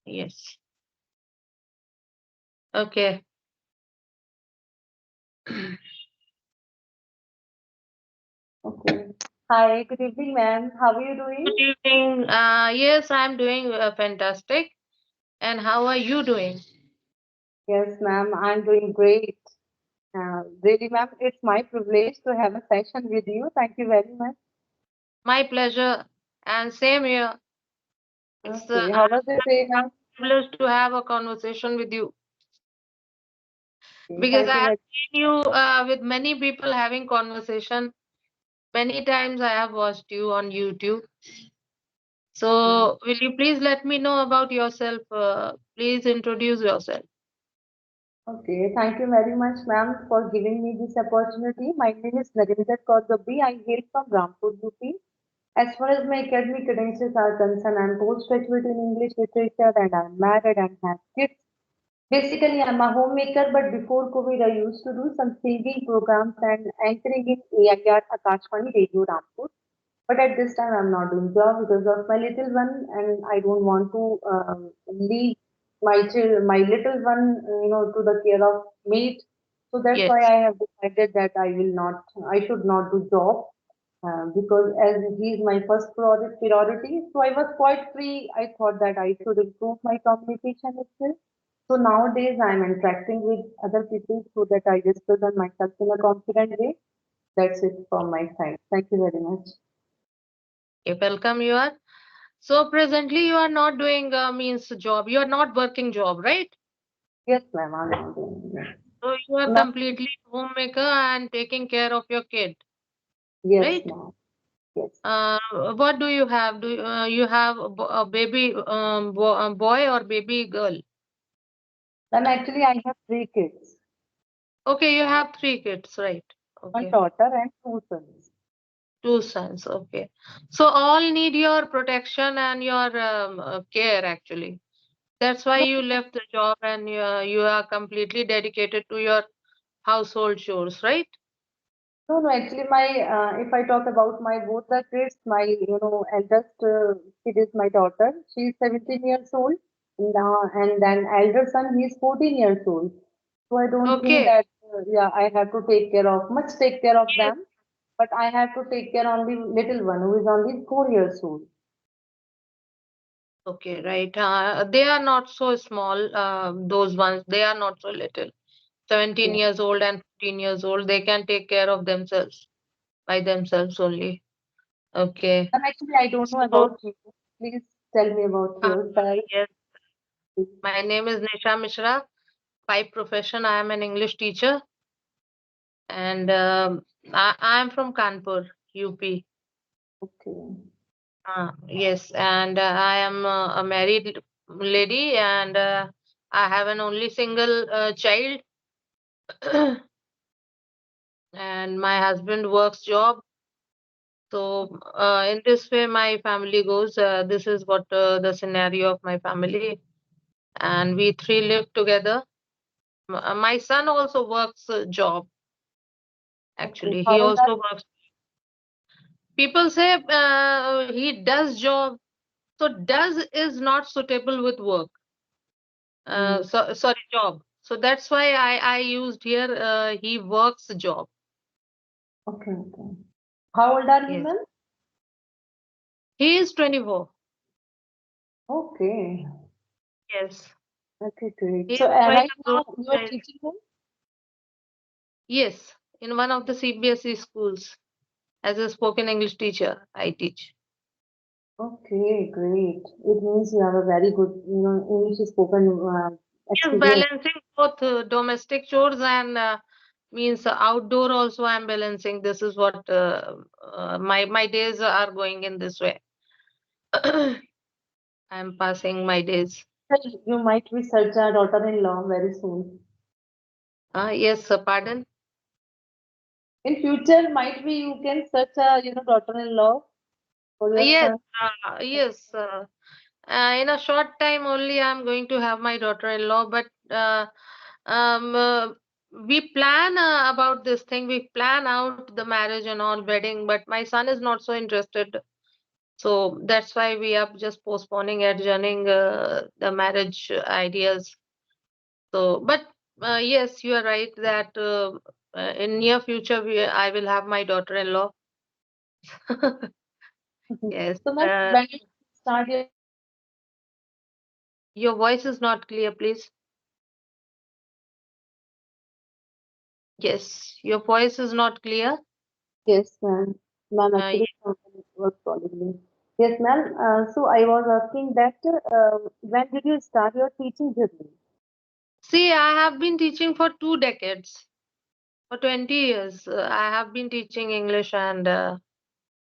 Yes. Okay. Okay. Hi, good evening, ma'am. How are you Good doing? evening. Yes, I'm doing fantastic. And how are you doing? Yes, ma'am, I'm doing great. Really, ma'am, it's my privilege to have a session with you. Thank you very much. My pleasure. And same here. It's Okay, how was the day, I'm ma'am? privileged to have a conversation with you Okay, because thank I you have very seen you with many people having conversation. Many times I have watched you on YouTube. much. So will you please let me know about yourself? Please introduce yourself. Okay, thank you very much, ma'am, for giving me this opportunity. My name is Narinder Kaur. I hail from Rampur, UP. As far as my academic credentials are concerned, I'm postgraduate in English literature and I'm married and have kids. Basically, I'm a homemaker, but before COVID, I used to do some singing programs and anchoring in AIR Akashvani Radio Rampur. But at this time, I'm not doing job because of my little one, and I don't want to leave my little one, to the care of maid. So that's why Yes. I have decided that I should not do job because as he is my first priority. So I was quite free. I thought that I should improve my communication skills. So nowadays I'm interacting with other people so that I just present myself in a confident way. That's it from my side. Thank you very much. Okay, welcome you are. So presently you are not doing means job. You are not working job, right? Yes, ma'am, I'm not doing it. So you are Ma'am, completely homemaker and taking care of your kid, yes, right? ma'am. Yes. Uh, what do you have? Do you have a baby boy or baby girl? Ma'am, actually I have three kids. Okay, you have three kids, right? One Okay, daughter and two sons. two sons. Okay, so all need your protection and your care actually. That's why No, you left the job and you are completely dedicated to your household chores, right? no, actually if I talk about my both the kids, my, eldest kid is my daughter. She's 17 years old. And then elder son, he's 14 years old. So I don't think Okay. that, yeah, I have to take care of Yes. them. But I have to take care on the little one who is only 4 years old. Okay, right. They are not so small, those ones. They are not so little. 17 Yeah. years old and 15 years old, they can take care of themselves by themselves only. Okay. And actually, I don't know So, about you. Please tell me about uh, yourself. yes, my name is Nisha Mishra. By profession, I am an English teacher, and I am from Kanpur, UP. Okay. Yes, and I am a married lady, and I have an only single child, and my husband works job. So in this way, my family goes. This is what the scenario of my family, and we three live together. My son also works job. Okay. Actually, he How old are also works. People say he does job. So does is not suitable with work. you? Sorry, job. So that's why I used here. He works job. Okay, okay. How old are you, Yes, ma'am? he is 24. Okay. Yes, Okay, great. he So is quite right a grown now you are child. teaching him? Yes, in one of the CBSE schools as a spoken English teacher, I teach. Okay, great. It means you have a very good, English spoken Yes, experience. balancing both domestic chores and means outdoor also I'm balancing. This is what my days are going in this way. I'm passing my days. You might be such a daughter-in-law very soon. Yes, pardon. In future, might be you can search a, daughter-in-law for your Yes, son. yes. In a short time only, I'm going to have my daughter-in-law. But um, uh, we plan about this thing. We plan out the marriage and all wedding. But my son is not so interested. So that's why we are just postponing, adjourning the marriage ideas. So, but yes, you are right that in near future I will have my daughter-in-law. Yes. So, ma'am, when did you start your teaching journey? Your voice is not clear, please. Yes, your voice is not clear. Yes, ma'am. Ma'am, Yeah. actually, someone was calling me. Yes, ma'am. So I was asking that when did you start your teaching journey? See, I have been teaching for 2 decades. For 20 years, I have been teaching English, and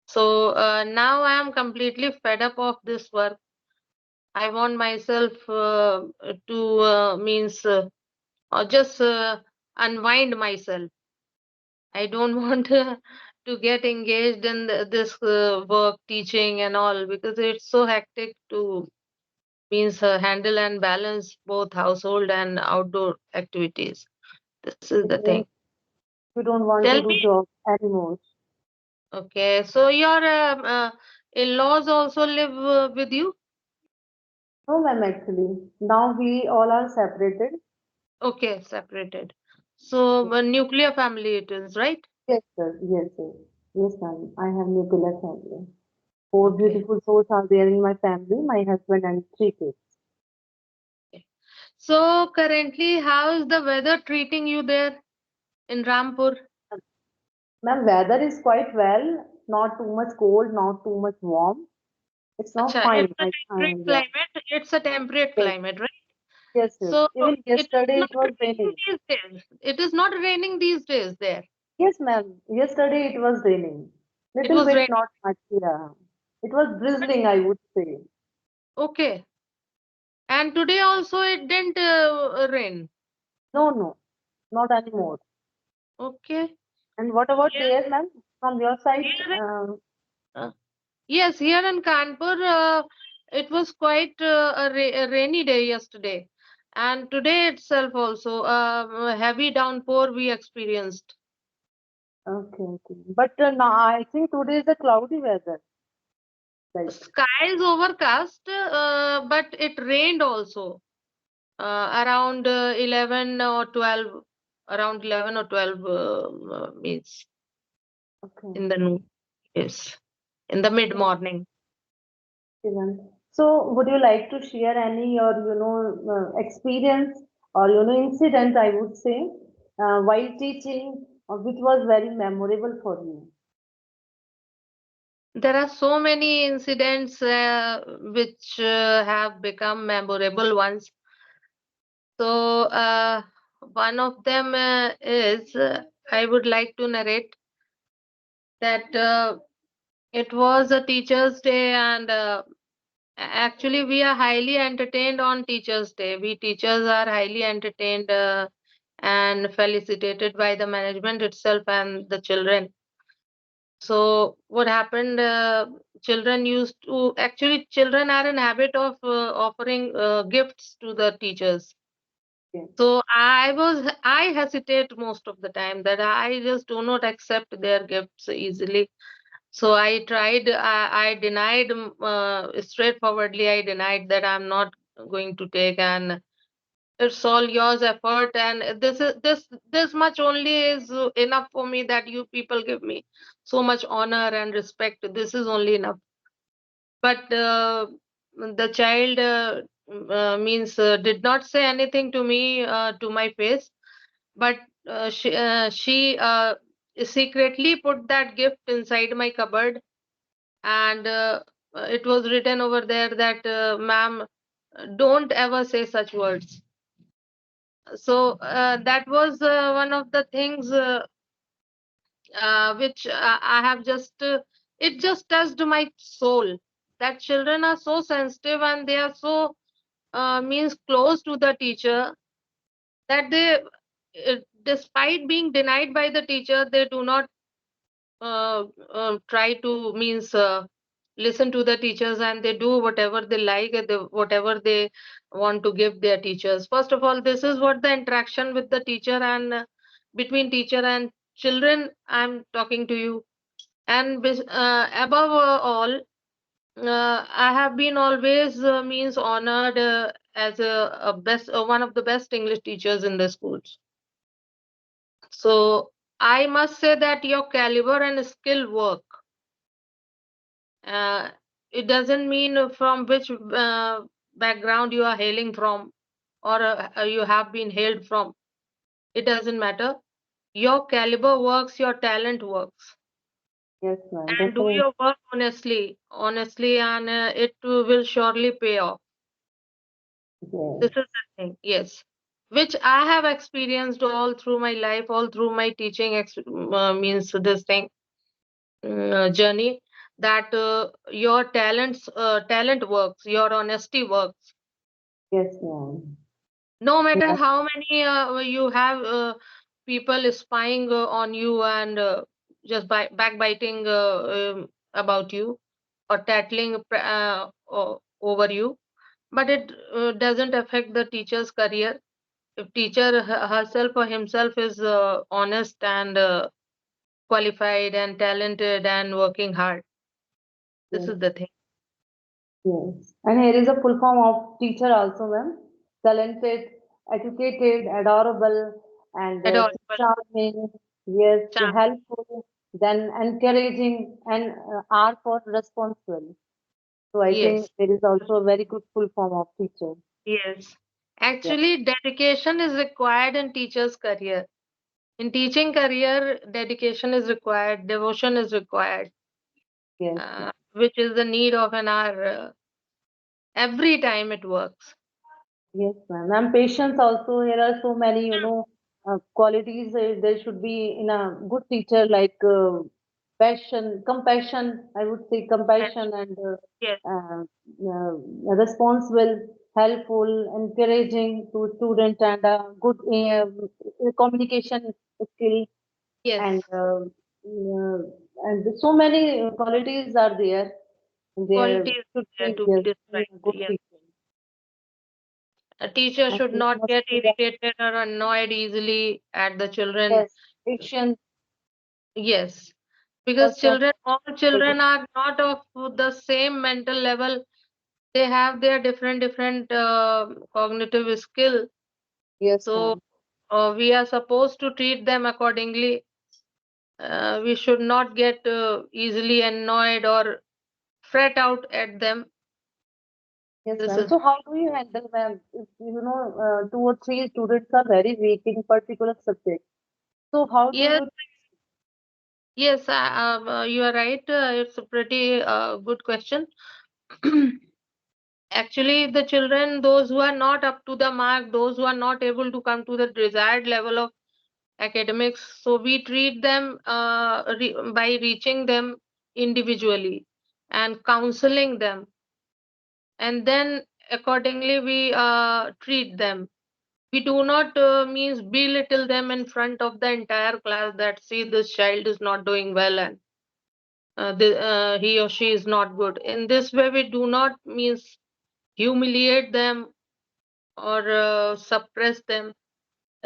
so now I am completely fed up of this work. I want myself to means or just unwind myself. I don't want to get engaged in this work, teaching and all, because it's so hectic to means handle and balance both household and outdoor activities. This is It the thing. means you don't want Tell to do me, job anymore. okay, so your in-laws also live with you? No, ma'am, actually. Now we all are separated. Okay, separated. So nuclear family it is, right? Yes, sir. Yes, sir. Yes, ma'am. I have nuclear family. Four Okay. beautiful souls are there in my family, my husband and three kids. Okay. So currently, how is the weather treating you there in Rampur? Ma'am, weather is quite well, not too much cold, not too much warm. It's not Acha, it's fine. a temperate Yeah. climate. It's a temperate Yes, climate, right? yes, yes. So Even it is yesterday not it was raining raining. these days. It is not raining these days there. Yes, ma'am. Yesterday it was raining. It Little was bit, raining. not much. Yeah. It was But drizzling, I would say. okay. And today also it didn't rain. No, no, not anymore. Okay. And what about Here, there, ma'am? From your side? here, yes, here in Kanpur, it was quite a rainy day yesterday. And today itself also, a heavy downpour we experienced. Okay, okay. But now I think today is a cloudy weather. Like, Sky is overcast, but it rained also around 11 or 12, around 11 or 12 means okay. in the noon. Yes, in the mid morning. Even. So, would you like to share any your experience or incident? I would say while teaching, which was very memorable for you. There are so many incidents which have become memorable ones. So, one of them is I would like to narrate that it was a Teacher's Day, and actually, we are highly entertained on Teacher's Day. We teachers are highly entertained and felicitated by the management itself and the children. So what happened? Children used to actually children are in habit of offering gifts to the teachers. Okay. So I hesitate most of the time that I just do not accept their gifts easily. So I denied straightforwardly. I denied that I'm not going to take, and it's all yours effort, and this much only is enough for me, that you people give me so much honor and respect. This is only enough. But the child means did not say anything to me to my face, but she secretly put that gift inside my cupboard, and it was written over there that ma'am, don't ever say such words. So that was one of the things which I have just it just touched my soul, that children are so sensitive and they are so means close to the teacher, that they despite being denied by the teacher, they do not try to means listen to the teachers, and they do whatever they like, and whatever they want to give their teachers. First of all, this is what the interaction with the teacher and between teacher and children I'm talking to you. And above all, I have been always means honored as a best one of the best English teachers in the schools. So I must say that your caliber and skill work. Uh, it doesn't mean from which background you are hailing from, or you have been hailed from. It doesn't matter. Your caliber works, your talent works, Yes, ma'am. and do Definitely. your work honestly, and it will surely pay off. This Yes. is the thing, yes, which I have experienced all through my life, all through my teaching means this thing journey, that your talent works, your honesty works. Yes, ma'am. No matter Yeah. how many you have people spying on you and just backbiting about you or tattling over you, but it doesn't affect the teacher's career. If teacher herself or himself is honest and qualified and talented and working hard, this is Yes. the thing. Yes. And here is a full form of teacher also, ma'am. Talented, educated, adorable, and Adorable, charming. Yes, charming. helpful, then encouraging, and R for responsible. So I think Yes, there is also a very good full form of teacher. yes. Yeah. Actually, dedication is required in teacher's career. In teaching career, dedication is required, devotion is required, Yes, ma'am. which is the need of an hour every time it works. Yes, ma'am. And patience also. Here are so many, qualities there should be in a good teacher, like passion, compassion. I would say Yes, compassion and yes, responsible, helpful, encouraging to student, and good communication skill, and yes. so many qualities are there. There Qualities should there be, to be yes, be described. a good Yes. teacher. A teacher And should we not must get say that, irritated or annoyed easily at the children. yes, patience, Yes, because person. all children are not of the same mental level. They have their different cognitive skill. Yes, So ma'am. we are supposed to treat them accordingly. We should not get easily annoyed or fret out at them. Yes, This ma'am. is So how do you handle, ma'am, if two or three students are very weak in particular subject? So how do yes, you? yes. You are right. It's a pretty good question. Actually, the children, those who are not up to the mark, those who are not able to come to the desired level of academics, so we treat them by reaching them individually and counseling them, and then accordingly we treat them. We do not means belittle them in front of the entire class that see this child is not doing well and he or she is not good. In this way, we do not means humiliate them or suppress them.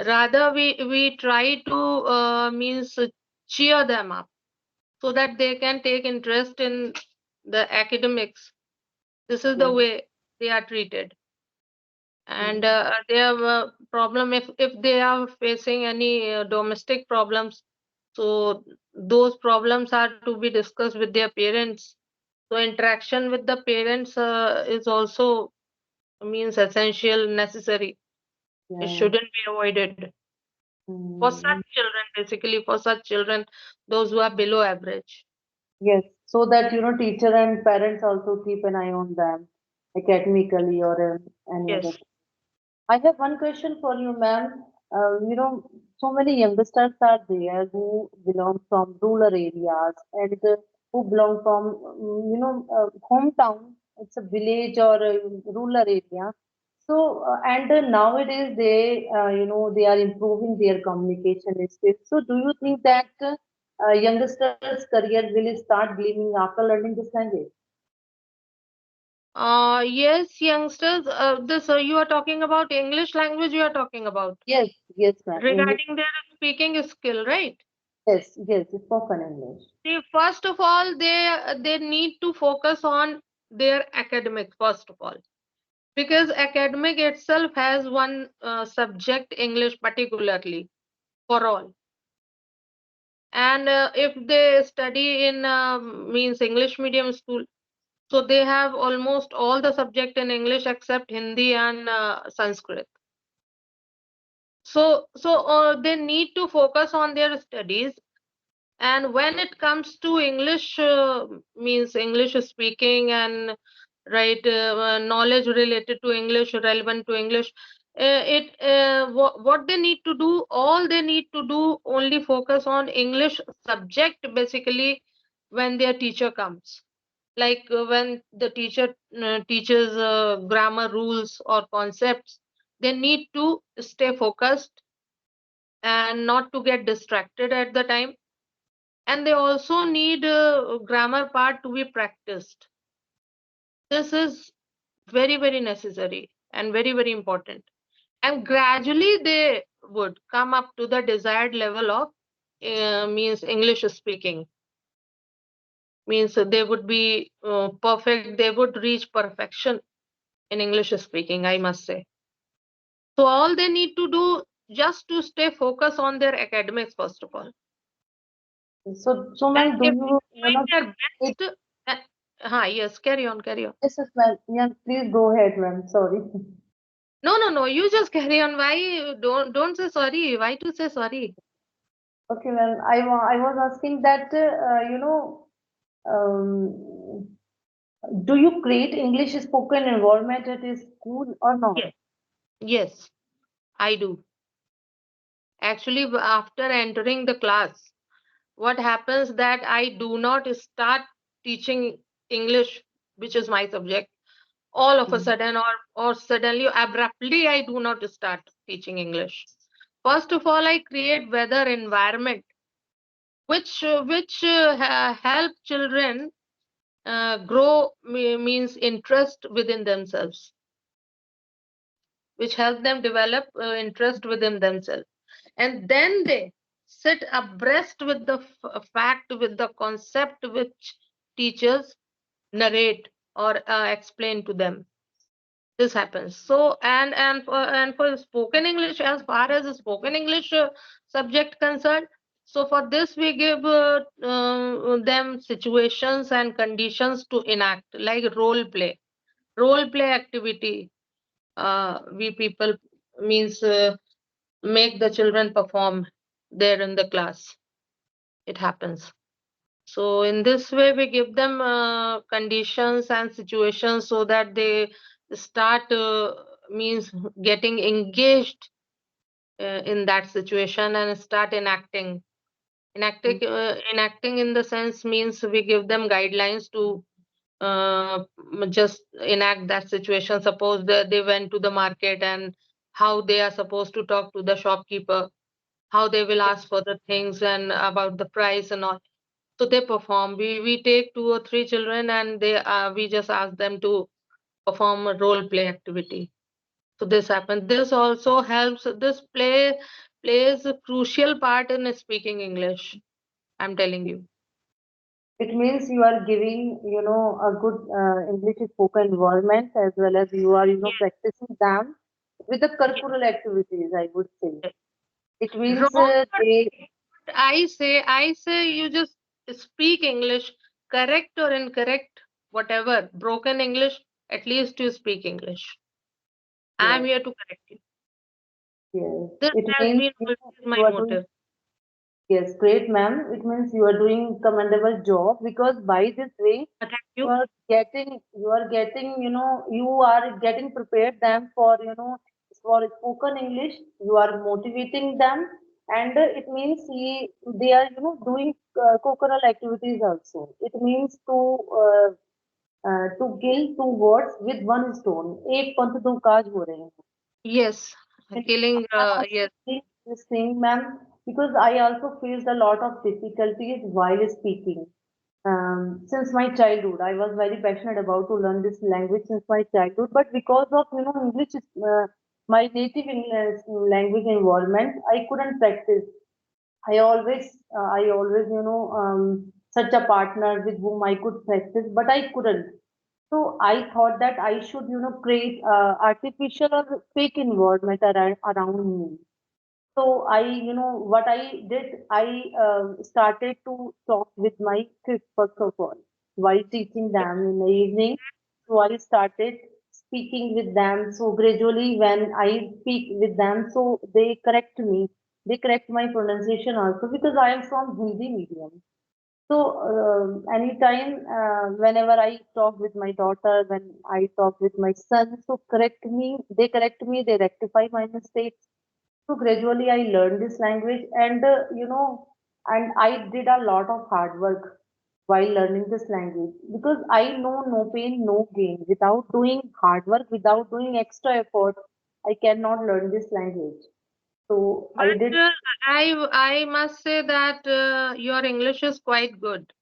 Rather, we try to means cheer them up so that they can take interest in the academics. This is the Yes, way they are treated. And yes, they have a problem if they are facing any domestic problems. So those problems are to be discussed with their parents. So interaction with the parents is also means essential, necessary. It yes. shouldn't be avoided for such Mm, children, basically for such children, those who are below average. yes. So that teacher and parents also keep an eye on them academically or any other. Yes, I have one question for you, ma'am. So many youngsters are there who belong from rural areas and who belong from, hometown. It's a village or a rural area. So, and nowadays they are improving their communication skills. So, do you think that youngsters' career will start blooming after learning this language? yes, youngsters, this you are talking about English language, you are talking about Yes, yes, ma'am. English, regarding their speaking skill, right? yes, yes, spoken English. See, first of all, they need to focus on. their academic first of all, because academic itself has one subject, English particularly, for all. And if they study in means English medium school, so they have almost all the subject in English except Hindi and Sanskrit. So they need to focus on their studies. And when it comes to English, means English speaking and right knowledge related to English, relevant to English, what they need to do, all they need to do only focus on English subject basically when their teacher comes. Like when the teacher teaches grammar rules or concepts, they need to stay focused and not to get distracted at the time. And they also need grammar part to be practiced. This is very necessary and very important. And gradually they would come up to the desired level of means English speaking. Means they would be perfect. They would reach perfection in English speaking, I must say. So all they need to do just to stay focused on their academics first of all. So And ma'am, do if you, they're doing their it, best, yes, carry on, carry on. yes, yes, ma'am. Yeah, please go ahead, ma'am. Sorry. No. You just carry on. Why don't say sorry? Why to say sorry? Okay, ma'am. I was asking that, um, do you create English spoken environment at a school or not? Yes, yes, I do. Actually, after entering the class, what happens that I do not start teaching English, which is my subject, all of a Mm. sudden or suddenly abruptly I do not start teaching English. First of all, I create weather environment which help children grow means interest within themselves, which help them develop interest within themselves, and then they sit abreast with the fact, with the concept which teachers narrate or explain to them. This happens. So and for spoken English, as far as the spoken English subject concerned, so for this we give them situations and conditions to enact, like role play activity. We people means make the children perform there in the class. It happens. So in this way, we give them conditions and situations so that they start means getting engaged in that situation and start enacting. Enacting in the sense means we give them guidelines to just enact that situation. Suppose they went to the market and how they are supposed to talk to the shopkeeper, how they will ask for the things and about the price and all. So they perform. We take 2 or 3 children and we just ask them to perform a role play activity. So this happens. This also helps. This plays a crucial part in speaking English. I'm telling you. It means you are giving, a good English spoken environment, as well as you are, Yes. practicing them with the Yes. curricular activities, I would say. Yes. It means Wrong or they, right. I say you just speak English, correct or incorrect, whatever, broken English, at least you speak English. I'm yes, here to correct you. yes. This It has means, been always my you are doing, motive. yes, great, ma'am. It means you are doing commendable job, because by this way, Thank you. you are getting prepared them for, for spoken English. You are motivating them, and it means they are, doing co-curricular activities also. It means to kill two words with one stone. एक पंथ दो काज हो रहे हैं. Yes, And killing. I'm also Yes, feeling this thing, ma'am, because I also faced a lot of difficulties while speaking. Since my childhood, I was very passionate about to learn this language since my childhood. But because of English, my native English language environment, I couldn't practice. I always, such a partner with whom I could practice, but I couldn't. So I thought that I should, create artificial or fake environment around me. So what I did, I started to talk with my kids first of all while teaching them in the evening. So I started speaking with them. So gradually, when I speak with them, so they correct me. They correct my pronunciation also because I am from Hindi medium. So anytime, whenever I talk with my daughter, when I talk with my son, so correct me, they rectify my mistakes. So gradually I learned this language, and and I did a lot of hard work while learning this language because I know no pain, no gain. Without doing hard work, without doing extra effort, I cannot learn this language. So I But did. I must say that your English is quite good.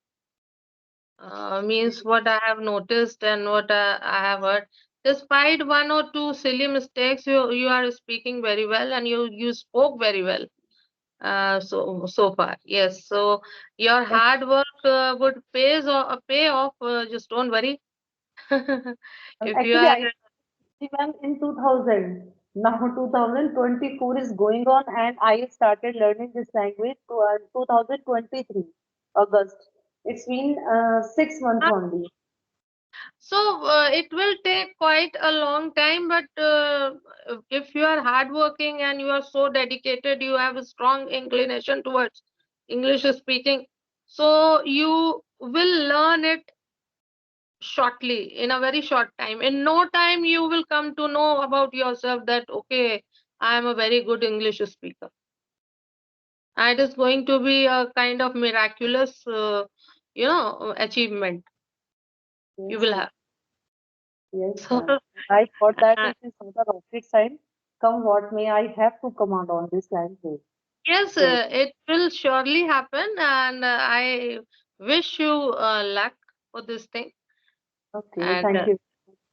Means what I have noticed and what I have heard. Despite one or two silly mistakes, you are speaking very well and you spoke very well. So far, yes. So your hard work would pay off. Just don't worry. If you Actually, are I ma'am, in 2000. Now 2024 is going on, and I started learning this language to 2023 August. It's been 6 months only. so it will take quite a long time, but if you are hardworking and you are so dedicated, you have a strong inclination towards English speaking, so you will learn it shortly, in a very short time. In no time, you will come to know about yourself that, okay, I am a very good English speaker. And it is going to be a kind of miraculous, achievement you Yes, will ma'am. have. Yes, So, ma'am. I thought that uh, it is not a rocket science. Come what may, I have to command on this language. yes, So, it will surely happen, and I wish you luck for this thing. okay, And thank you,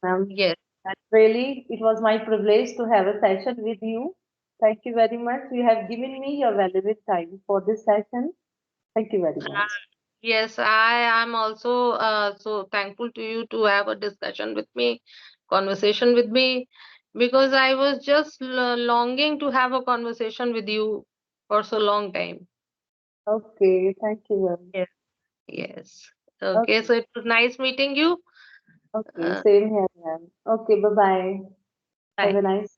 ma'am. yes, And really, it was my privilege to have a session with you. Thank you very much. You have given me your valuable time for this session. Thank you very uh, much. yes, I am also so thankful to you to have a discussion with me, conversation with me, because I was just longing to have a conversation with you for so long time. Okay, thank you, ma'am. Yes. Yes. Okay, Okay, so it was nice meeting you. okay, Uh, same here, ma'am. Okay, bye bye. Have Bye. a nice